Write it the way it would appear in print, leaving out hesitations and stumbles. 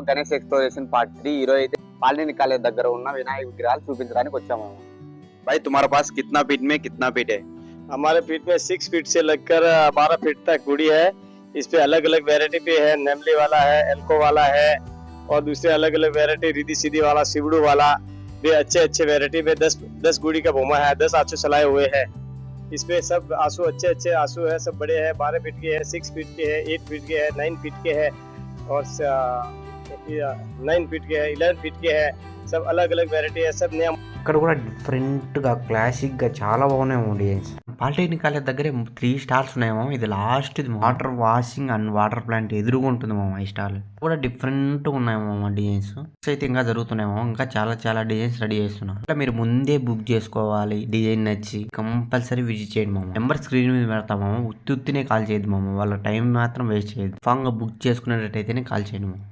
Ganesh exploration part 3 ఈరోజు అయితే పాలిని college దగ్గర ఉన్న వినాయక విగ్రహాలు చూపించడానికి వచ్చాము. भाई तुम्हारे पास कितना फीट में कितना फीट है? हमारे फीट में 6 फीट से लगकर 12 फीट तक गुड़ी है। इस पे अलग अलग वेरायटी पे है, नेमली वाला है, एल्को वाला है और दूसरे अलग अलग वेरायटी रिद्धि सिद्धि वाला, सिवड़ू वाला भी अच्छे वेरायटी में 10 गुड़ी का बोमा है, 10 आंसू चलाए हुए हैं। इसमें सब आंसू अच्छे आंसू है, सब बड़े हैं, 12 फीट के है, 6 फीट के है, 8 फीट के है, 9 फीट के है और 9 फीट के है, 11 फीट के है, सब अलग अलग वेरायटी है, सब नया। ఇక్కడ కూడా డిఫరెంట్గా క్లాసిక్గా చాలా బాగున్నాయి డిజైన్స్. పాలిటెక్నిక్ కాలేజ్ దగ్గర 3 స్టాల్స్ ఉన్నాయేమో. ఇది లాస్ట్, ఇది water washing and water plant ఎదురుగా ఉంటుంది మామ. ఈ స్టాల్ కూడా డిఫరెంట్గా ఉన్నాయేమో డిజైన్స్ అయితే ఇంకా జరుగుతున్నాయేమో. ఇంకా చాలా డిజైన్స్ రెడీ చేస్తున్నారు. అట్లా మీరు ముందే బుక్ చేసుకోవాలి. డిజైన్ నచ్చి కంపల్సరీ విజిట్ చేయండి మామ. నెంబర్ స్క్రీన్ మీద పెడతామో. ఉత్తినే కాల్ చేయదు మామ. వాళ్ళ టైం మాత్రం వేస్ట్ చేయదు. ఫాంగా బుక్ చేసుకునేటట్టయితేనే కాల్ చేయండి మామ.